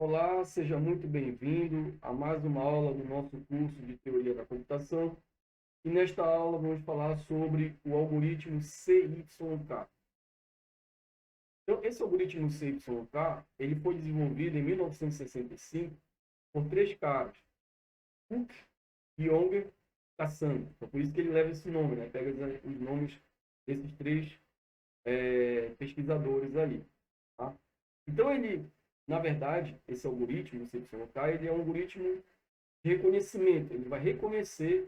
Olá, seja muito bem-vindo a mais uma aula do nosso curso de Teoria da Computação. E nesta aula vamos falar sobre o algoritmo CYK. Então, esse algoritmo CYK, ele foi desenvolvido em 1965 por três caras, Cook, Younger, Cassandra. Então, por isso que ele leva esse nome, né? Pega os nomes desses três pesquisadores aí. Tá? Então, na verdade, esse algoritmo CYK, ele é um algoritmo de reconhecimento. Ele vai reconhecer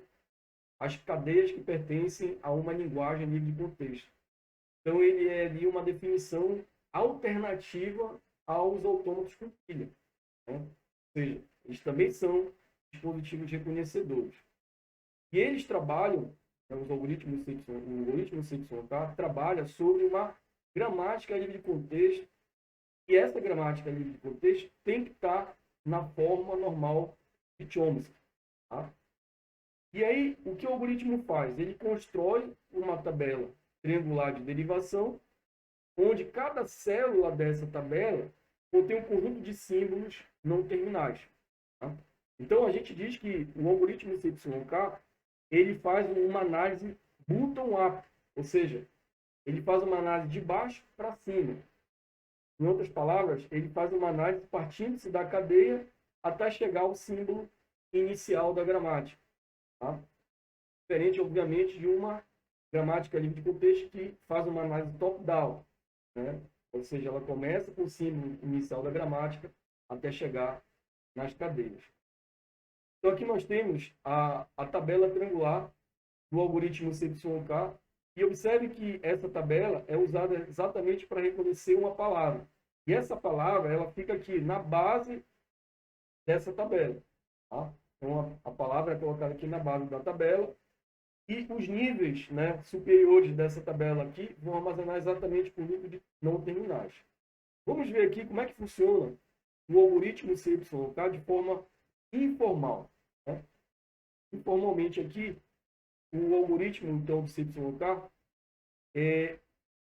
as cadeias que pertencem a uma linguagem livre de contexto. Então, ele é ali uma definição alternativa aos autômatos com pilha. Né? Ou seja, eles também são dispositivos reconhecedores. E eles trabalham, né, o algoritmo CYK trabalha sobre uma gramática livre de contexto, e essa gramática livre de contexto tem que estar na forma normal de Chomsky. Tá? E aí, o que o algoritmo faz? Ele constrói uma tabela triangular de derivação, onde cada célula dessa tabela contém um conjunto de símbolos não terminais. Tá? Então, a gente diz que o algoritmo CYK ele faz uma análise bottom-up, ou seja, ele faz uma análise de baixo para cima. Em outras palavras, ele faz uma análise partindo-se da cadeia até chegar ao símbolo inicial da gramática. Tá? Diferente, obviamente, de uma gramática livre de contexto que faz uma análise top-down, né? Ou seja, ela começa com o símbolo inicial da gramática até chegar nas cadeias. Então, aqui nós temos a tabela triangular do algoritmo CYK, e observe que essa tabela é usada exatamente para reconhecer uma palavra. E essa palavra ela fica aqui na base dessa tabela. Tá? Então, a palavra é colocada aqui na base da tabela, e os níveis, né, superiores dessa tabela aqui vão armazenar exatamente por nível de não terminais. Vamos ver aqui como é que funciona o algoritmo CYK de forma informal. Né? Informalmente aqui, o algoritmo então do CYK,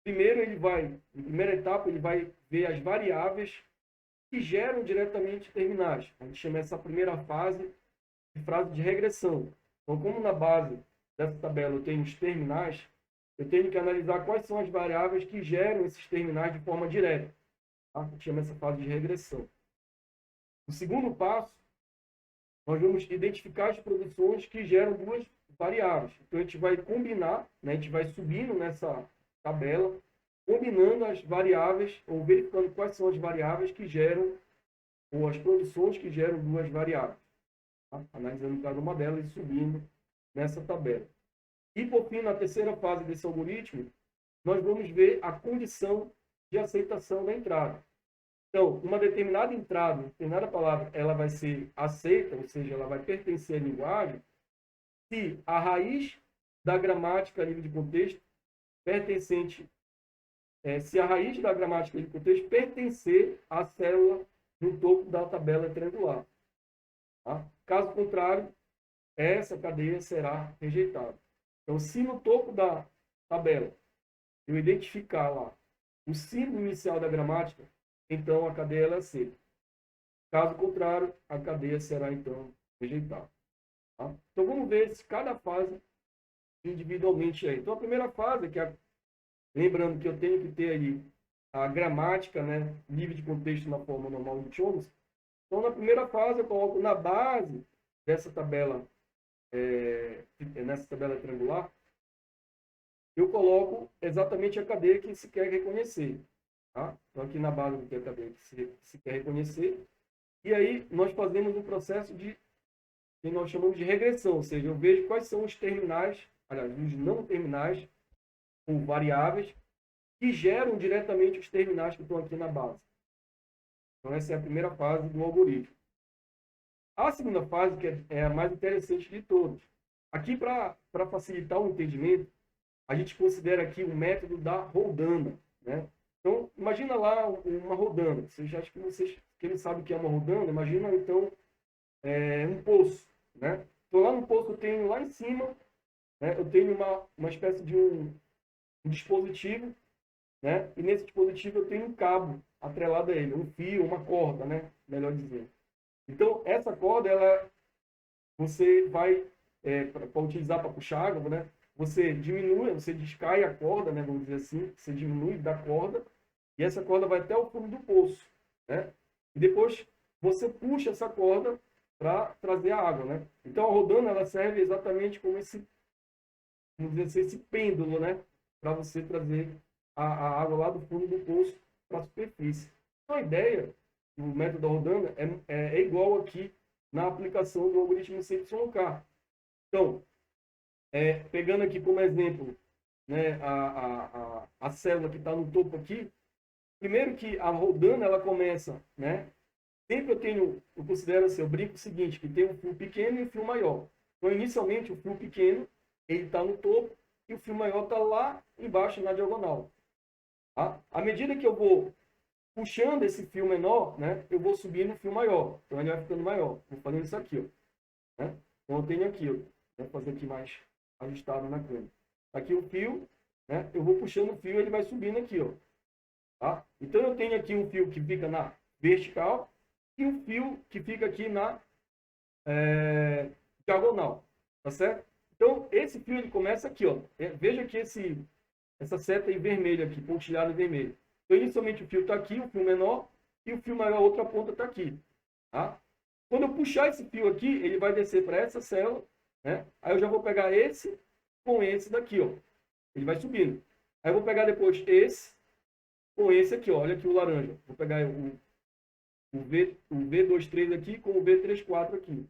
primeiro ele vai, em primeira etapa, ele vai ver as variáveis que geram diretamente terminais. A gente chama essa primeira fase de fase de regressão. Então, como na base dessa tabela eu tenho os terminais, eu tenho que analisar quais são as variáveis que geram esses terminais de forma direta. Tá? A gente chama essa fase de regressão. O segundo passo, nós vamos identificar as produções que geram duas variáveis. Então, a gente vai combinar, né, a gente vai subindo nessa tabela, combinando as variáveis, ou verificando quais são as variáveis que geram, ou as produções que geram duas variáveis. Tá? Analisando cada uma delas e subindo nessa tabela. E, por fim, na terceira fase desse algoritmo, nós vamos ver a condição de aceitação da entrada. Então, uma determinada entrada, uma determinada palavra, ela vai ser aceita, ou seja, ela vai pertencer à linguagem, se a raiz da gramática livre de contexto pertencente, se a raiz da gramática livre de contexto pertencer à célula no topo da tabela triangular. Tá? Caso contrário, essa cadeia será rejeitada. Então, se no topo da tabela eu identificar lá o símbolo inicial da gramática, então a cadeia ela é aceita. Caso contrário, a cadeia será então rejeitada. Tá? Então vamos ver cada fase individualmente aí. Então a primeira fase, lembrando que eu tenho que ter aí a gramática, né, livre de contexto na forma normal de Chomsky. Então na primeira fase eu coloco na base dessa tabela, nessa tabela triangular, eu coloco exatamente a cadeia que se quer reconhecer. Tá? Então aqui na base do que a cadeia que se quer reconhecer. E aí nós fazemos um processo que nós chamamos de regressão, ou seja, eu vejo quais são os terminais, aliás, os não terminais, ou variáveis, que geram diretamente os terminais que estão aqui na base. Então, essa é a primeira fase do algoritmo. A segunda fase, que é a mais interessante de todas. Aqui, para facilitar o entendimento, a gente considera aqui o método da rodana. Né? Então, imagina lá uma rodana. Acho que quem não sabe o que é uma rodana, imagina, então, um poço. Né? Então, lá no poço eu tenho lá em cima, né, eu tenho uma espécie de um dispositivo né? E nesse dispositivo eu tenho um cabo atrelado a ele, um fio, uma corda, né? Melhor dizendo. Então, essa corda, ela, você vai, para utilizar para puxar água, né? Você diminui, você descai a corda, né? Vamos dizer assim, você diminui da corda, e essa corda vai até o fundo do poço, né? E depois você puxa essa corda para trazer a água, né? Então, a rodana, ela serve exatamente como esse, vamos dizer assim, esse pêndulo, né? Para você trazer a água lá do fundo do poço para a superfície. Então, a ideia do método da rodana é igual aqui na aplicação do algoritmo CYK. Então, pegando aqui como exemplo, né, a célula que está no topo aqui, primeiro que a rodana, ela começa, né? Sempre eu considero assim, eu brinco o seguinte, que tem um fio pequeno e um fio maior. Então, inicialmente, o fio pequeno, ele está no topo, e o fio maior está lá embaixo na diagonal. Tá? À medida que eu vou puxando esse fio menor, né, eu vou subindo o fio maior. Então, ele vai ficando maior. Vou fazendo isso aqui, ó, né? Então, eu tenho aqui, ó, vou fazer aqui mais ajustado na câmera. Aqui o fio, né, eu vou puxando o fio e ele vai subindo aqui, ó. Tá? Então, eu tenho aqui um fio que fica na vertical e um fio que fica aqui na diagonal, tá certo? Então, esse fio ele começa aqui, ó. Veja que essa seta em vermelho aqui, pontilhada em vermelho. Então, inicialmente o fio está aqui, o fio menor, e o fio maior, a outra ponta está aqui, tá? Quando eu puxar esse fio aqui, ele vai descer para essa célula, né? Aí eu já vou pegar esse com esse daqui, ó. Ele vai subindo. Aí eu vou pegar depois esse com esse aqui, ó. Olha aqui o laranja. Vou pegar o V23 aqui com o V34 aqui.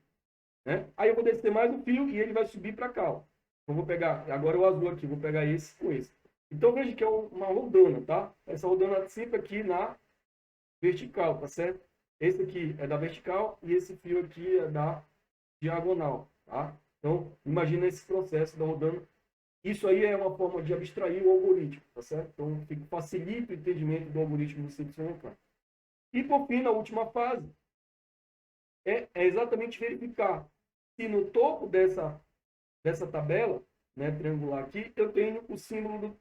Né? Aí eu vou descer mais um fio e ele vai subir para cá. Ó. Então vou pegar, agora o azul aqui, vou pegar esse com esse. Então veja que é uma rodana, tá? Essa rodana sempre aqui na vertical, tá certo? Esse aqui é da vertical e esse fio aqui é da diagonal, tá? Então imagina esse processo da rodana. Isso aí é uma forma de abstrair o algoritmo, tá certo? Então facilita o entendimento do algoritmo do CYK. E por fim, na última fase, é exatamente verificar se no topo dessa tabela, né, triangular aqui, eu tenho o símbolo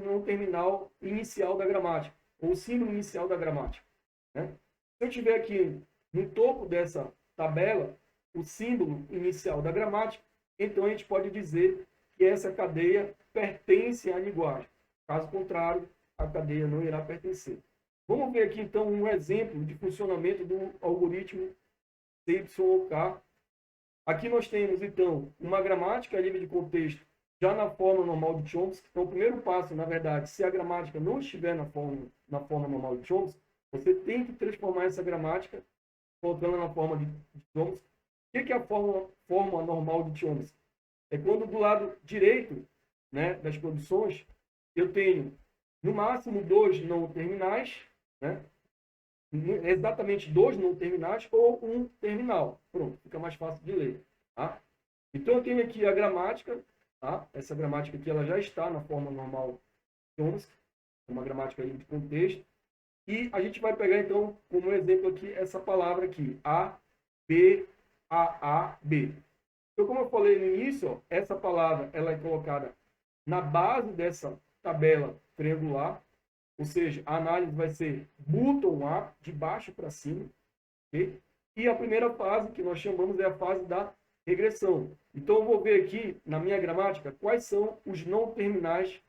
não terminal inicial da gramática, ou o símbolo inicial da gramática. Né? Se eu tiver aqui no topo dessa tabela o símbolo inicial da gramática, então a gente pode dizer que essa cadeia pertence à linguagem. Caso contrário, a cadeia não irá pertencer. Vamos ver aqui, então, um exemplo de funcionamento do algoritmo CYK. Aqui nós temos, então, uma gramática livre de contexto já na forma normal de Chomsky. Então, o primeiro passo, na verdade, se a gramática não estiver na forma normal de Chomsky, você tem que transformar essa gramática colocando na forma de Chomsky. O que é a forma normal de Chomsky? É quando do lado direito, né, das produções eu tenho, no máximo, 2 não terminais, né? Exatamente 2 não terminais ou um terminal. Pronto, fica mais fácil de ler. Tá? Então, eu tenho aqui a gramática. Tá? Essa gramática aqui ela já está na forma normal de Chomsky, uma gramática livre de contexto. E a gente vai pegar, então, como exemplo aqui, essa palavra aqui, A, B, A, B. Então, como eu falei no início, ó, essa palavra ela é colocada na base dessa tabela triangular, ou seja, a análise vai ser bottom-up, de baixo para cima. Okay? E a primeira fase, que nós chamamos, é a fase da regressão. Então, eu vou ver aqui, na minha gramática, quais são os não terminais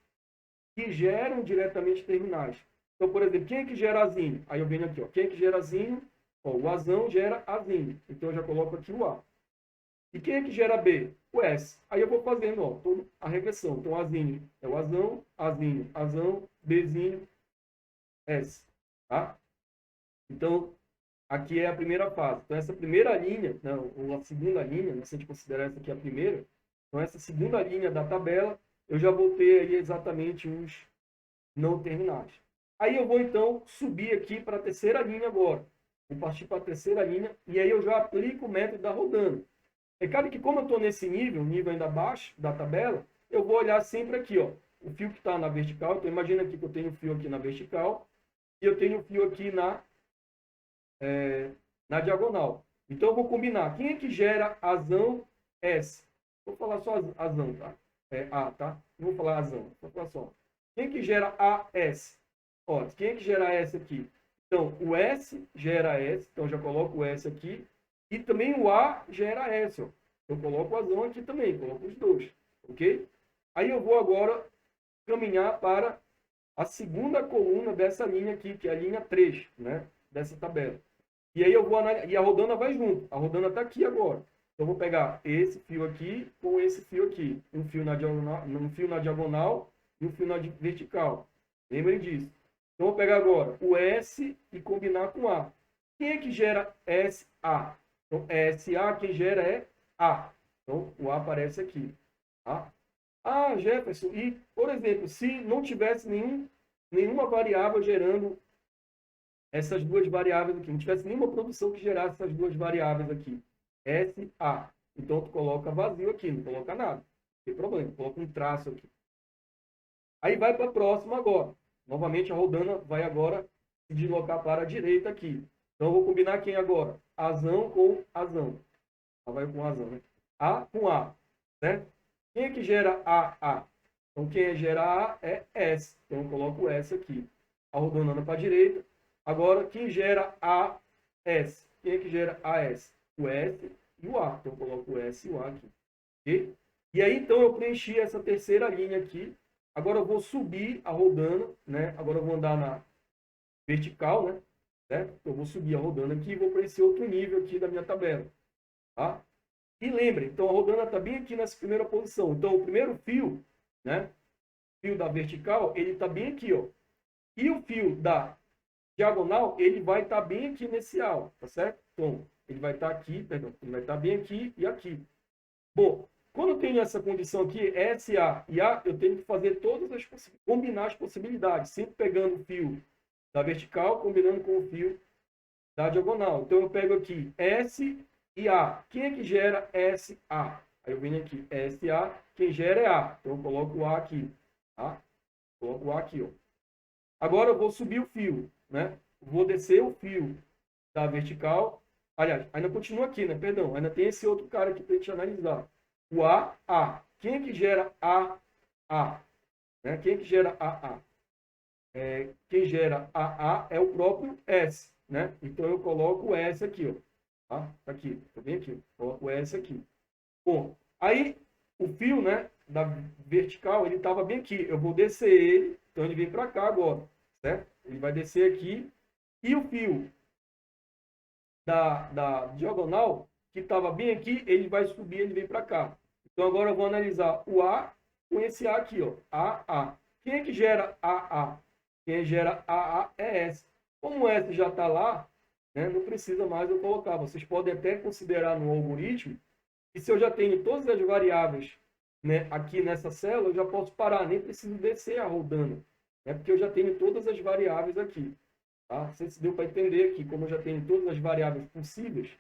que geram diretamente terminais. Então, por exemplo, quem é que gera azinho? Aí eu venho aqui, ó, quem é que gera azinho? Ó, o azão gera azinho. Então, eu já coloco aqui o A. E quem é que gera B? O S. Aí eu vou fazendo, ó, toda a regressão. Então, azinho é o azão, azão, Bzinho, S. Tá? Então, aqui é a primeira fase. Então, essa primeira linha, não, ou a segunda linha, né, se a gente considerar essa aqui a primeira, então essa segunda linha da tabela, eu já vou ter aí exatamente os não terminais. Aí eu vou, então, subir aqui para a terceira linha agora. Vou partir para a terceira linha, e aí eu já aplico o método da rodando. É claro que como eu estou nesse nível ainda abaixo da tabela, eu vou olhar sempre aqui, ó, o fio que está na vertical. Então, imagina aqui que eu tenho um fio aqui na vertical, e eu tenho um fio aqui na diagonal. Então, eu vou combinar. Quem é que gera azão S? Vou falar só azão, tá? A, tá? Não vou falar azão. Vou falar só. Quem que gera AS? Ó, quem é que gera S aqui? Então, o S gera S, então já coloco o S aqui. E também o A gera S, ó. Eu coloco o Azão aqui também, coloco os dois, ok? Aí eu vou agora caminhar para a segunda coluna dessa linha aqui, que é a linha 3, né? Dessa tabela. E aí eu vou analisar, e a rodana vai junto. A rodana está aqui agora. Então eu vou pegar esse fio aqui com esse fio aqui. Um fio na diagonal e um fio na vertical. Lembrem disso. Então eu vou pegar agora o S e combinar com A. Quem é que gera SA? Então SA, quem gera é A. Então o A aparece aqui. Tá? Ah, Jefferson, e, por exemplo, se não tivesse nenhuma variável gerando essas duas variáveis aqui, não tivesse nenhuma produção que gerasse essas duas variáveis aqui, SA, então tu coloca vazio aqui, não coloca nada, não tem problema, coloca um traço aqui. Aí vai para a próxima agora. Novamente a rodana vai agora se deslocar para a direita aqui. Então eu vou combinar quem agora? Azão com azão. Vai com azão, né? A com A, certo? Quem é que gera AA? Então, quem gera A é S. Então, eu coloco o S aqui. A rodando anda para a direita. Agora, quem gera AS? Quem é que gera AS? O S e o A. Então, eu coloco o S e o A aqui. Okay? E aí, então, eu preenchi essa terceira linha aqui. Agora, eu vou subir a rodando, né? Agora, eu vou andar na vertical, né? Certo? Eu vou subir a rodando aqui e vou para esse outro nível aqui da minha tabela. Tá? E lembre, então a rodana está bem aqui nessa primeira posição. Então, o primeiro fio, né? Fio da vertical, ele está bem aqui, ó. E o fio da diagonal, ele vai estar bem aqui nesse A, tá certo? Então, ele vai estar aqui, perdão, ele vai estar bem aqui e aqui. Bom, quando eu tenho essa condição aqui, SA e A, eu tenho que fazer combinar as possibilidades, sempre pegando o fio da vertical, combinando com o fio da diagonal. Então, eu pego aqui S e A. Quem é que gera SA? Aí eu venho aqui, SA, quem gera é A. Então, eu coloco o A aqui, tá? Coloco o A aqui, ó. Agora eu vou subir o fio, né? Vou descer o fio da vertical. Aliás, ainda continua aqui, né? Perdão, ainda tem esse outro cara aqui para a gente analisar. O AA. Quem é que gera AA? Né? Quem é que gera AA? Quem gera AA é o próprio S, né? Então eu coloco o S aqui, ó. Tá? Aqui, tá bem aqui. Coloco o S aqui. Bom, aí o fio, né, da vertical, ele estava bem aqui. Eu vou descer ele, então ele vem para cá agora, certo? Ele vai descer aqui. E o fio da diagonal, que estava bem aqui, ele vai subir, ele vem para cá. Então agora eu vou analisar o A com esse A aqui, ó. AA. Quem é que gera AA? Quem gera AA é S. Como o S já está lá, né, não precisa mais eu colocar. Vocês podem até considerar no algoritmo que se eu já tenho todas as variáveis, né, aqui nessa célula, eu já posso parar, nem preciso descer a rodando, né, porque eu já tenho todas as variáveis aqui. Tá? Não sei se deu para entender aqui, como eu já tenho todas as variáveis possíveis,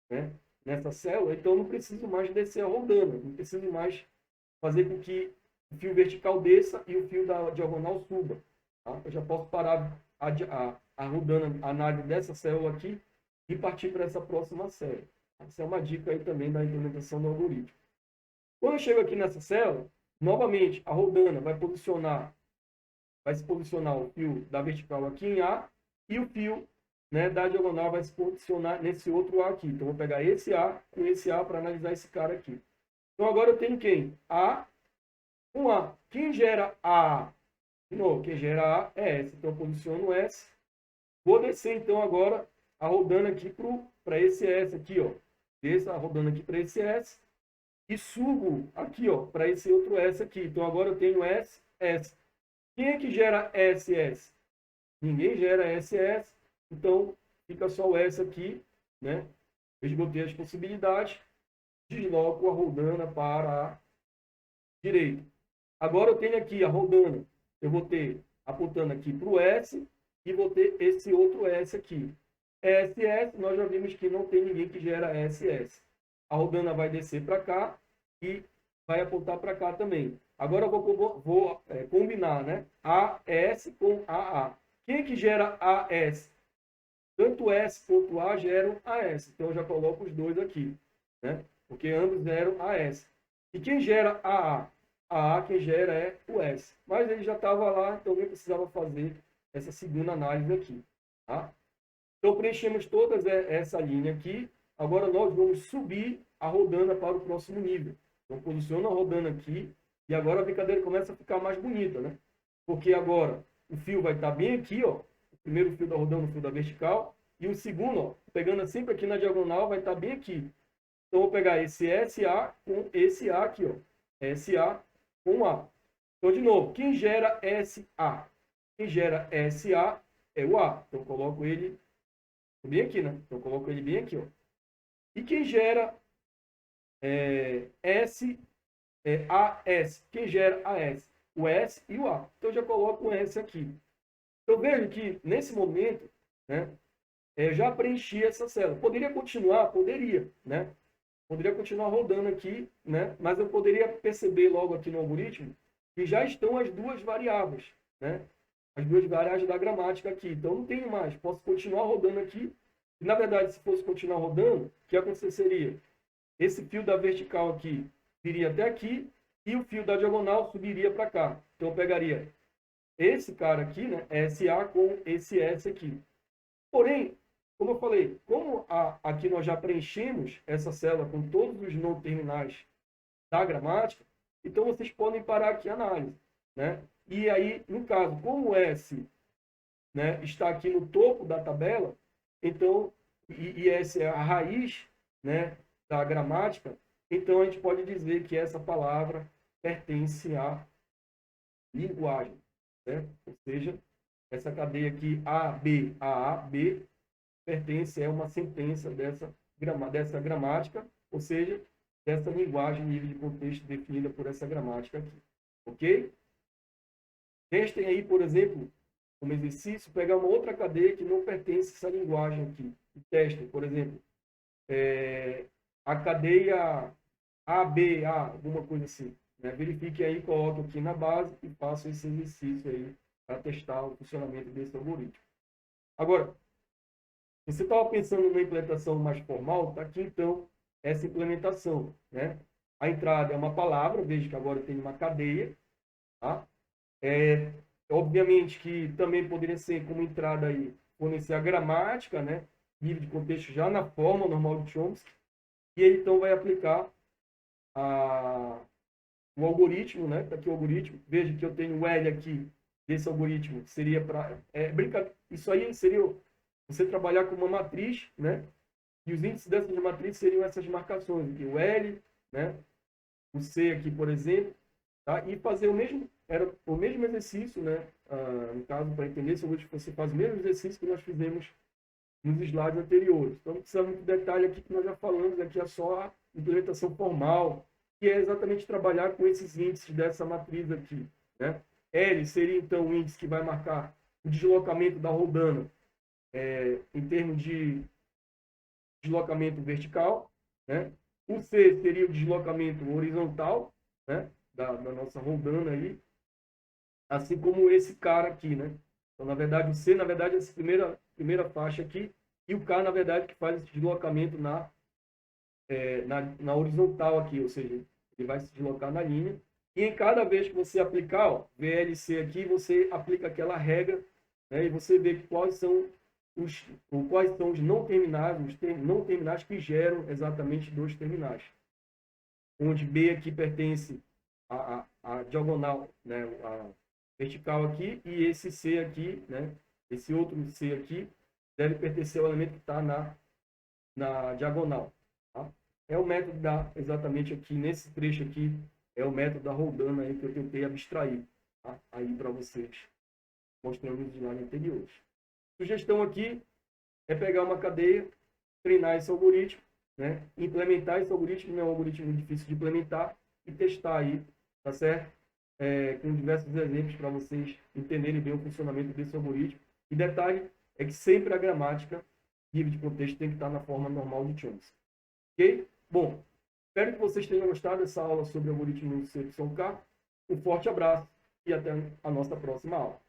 né, nessa célula, então eu não preciso mais descer a rodando, não preciso mais fazer com que o fio vertical desça e o fio da diagonal suba. Tá? Eu já posso parar a rodando, a análise dessa célula aqui e partir para essa próxima célula. Essa é uma dica aí também da implementação do algoritmo. Quando eu chego aqui nessa célula, novamente a rodana vai se posicionar o fio da vertical aqui em A e o fio, né, da diagonal vai se posicionar nesse outro A aqui. Então, eu vou pegar esse A com esse A para analisar esse cara aqui. Então, agora eu tenho quem? A com A. Quem gera A? De novo, quem gera A é S. Então, eu posiciono S. Vou descer, então, agora a rodana aqui para esse S aqui, ó. Desço a rodana aqui para esse S. E subo aqui, ó, para esse outro S aqui. Então, agora eu tenho S, S. Quem é que gera SS? Ninguém gera SS, então fica só o S aqui, né? Eu esgotei as possibilidades, desloco a rodana para a direita. Agora eu tenho aqui a rodana, eu vou ter apontando aqui para o S e vou ter esse outro S aqui. SS, nós já vimos que não tem ninguém que gera SS. A rodana vai descer para cá e vai apontar para cá também. Agora eu vou combinar, né? AS com AA. Quem é que gera AS? Tanto S quanto A geram AS. Então eu já coloco os dois aqui, né? Porque ambos geram AS. E quem gera AA? A quem gera é o S. Mas ele já estava lá, então nem precisava fazer essa segunda análise aqui. Tá? Então, preenchemos toda essa linha aqui. Agora, nós vamos subir a rodana para o próximo nível. Então, posiciona a rodana aqui. E agora a brincadeira começa a ficar mais bonita, né? Porque agora o fio vai estar bem aqui, ó. O primeiro fio da rodana, o fio da vertical. E o segundo, ó, pegando sempre aqui na diagonal, vai estar bem aqui. Então, eu vou pegar esse SA com esse A aqui, ó. SA com A. Então, de novo, quem gera SA? Quem gera SA é o A. Então, eu coloco ele bem aqui, né? Então, eu coloco ele bem aqui, ó. E quem gera AS? Quem gera AS? O S e o A. Então, eu já coloco o S aqui. Eu vejo que, nesse momento, né, eu já preenchi essa célula. Poderia continuar? Poderia, né? Poderia continuar rodando aqui, né? Mas eu poderia perceber logo aqui no algoritmo que já estão as duas variáveis, né? As duas variáveis da gramática aqui. Então, não tenho mais. Posso continuar rodando aqui. E, na verdade, se fosse continuar rodando, o que aconteceria? Esse fio da vertical aqui viria até aqui e o fio da diagonal subiria para cá. Então, eu pegaria esse cara aqui, né? SA com esse S aqui. Porém, como eu falei, como aqui nós já preenchemos essa célula com todos os não terminais da gramática, então vocês podem parar aqui a análise, né? E aí, no caso, como o S, né, está aqui no topo da tabela, então, e essa é a raiz, né, da gramática, então a gente pode dizer que essa palavra pertence à linguagem, né? Ou seja, essa cadeia aqui A, B, pertence a uma sentença dessa gramática, ou seja, dessa linguagem nível de contexto definida por essa gramática aqui. Ok? Testem aí, por exemplo, como exercício, pegar uma outra cadeia que não pertence a essa linguagem aqui. E testem, por exemplo, a cadeia ABA, alguma coisa assim. Né? Verifique aí, coloque aqui na base e faça esse exercício aí para testar o funcionamento desse algoritmo. Agora, se você estava pensando numa implementação mais formal, está aqui então essa implementação, né? A entrada é uma palavra, veja que agora tem uma cadeia, tá? Obviamente que também poderia ser como entrada aí, fornecer a gramática, né? Livre de contexto já na forma normal de Chomsky, e ele então vai aplicar o algoritmo, né? Está aqui o algoritmo, veja que eu tenho o L aqui, desse algoritmo, que seria para... isso aí seria você trabalhar com uma matriz, né? E os índices dessas matrizes seriam essas marcações aqui, o L, né? O C aqui, por exemplo, tá? E fazer era o mesmo exercício, né? No caso, para entender esse algoritmo, você faz o mesmo exercício que nós fizemos nos slides anteriores. Então, não precisa muito detalhe aqui que nós já falamos, aqui é só a implementação formal, que é exatamente trabalhar com esses índices dessa matriz aqui, né? L seria, então, o índice que vai marcar o deslocamento da rodana em termos de deslocamento vertical, né? O C seria o deslocamento horizontal, né? Da nossa rodana aí, assim como esse cara aqui, né? Então, na verdade, o C, na verdade, é essa primeira faixa aqui, e o K, na verdade, que faz esse deslocamento na horizontal aqui, ou seja, ele vai se deslocar na linha, e em cada vez que você aplicar, ó, VLC aqui, você aplica aquela regra, né? E você vê quais são os não terminais, os não terminais que geram exatamente dois terminais. Onde B aqui pertence à diagonal, né, a vertical aqui, e esse C aqui, né, esse outro C aqui, deve pertencer ao elemento que está na diagonal. Tá? É o método exatamente aqui, nesse trecho aqui, é o método da rodana aí que eu tentei abstrair, tá? Aí para vocês, mostrando os slides anteriores. Sugestão aqui é pegar uma cadeia, treinar esse algoritmo, né? Implementar esse algoritmo, não é um algoritmo difícil de implementar, e testar aí, tá certo? Com diversos exemplos para vocês entenderem bem o funcionamento desse algoritmo. E detalhe é que sempre a gramática livre de contexto tem que estar na forma normal de Chomsky. Ok? Bom, espero que vocês tenham gostado dessa aula sobre algoritmo CYK. Um forte abraço e até a nossa próxima aula.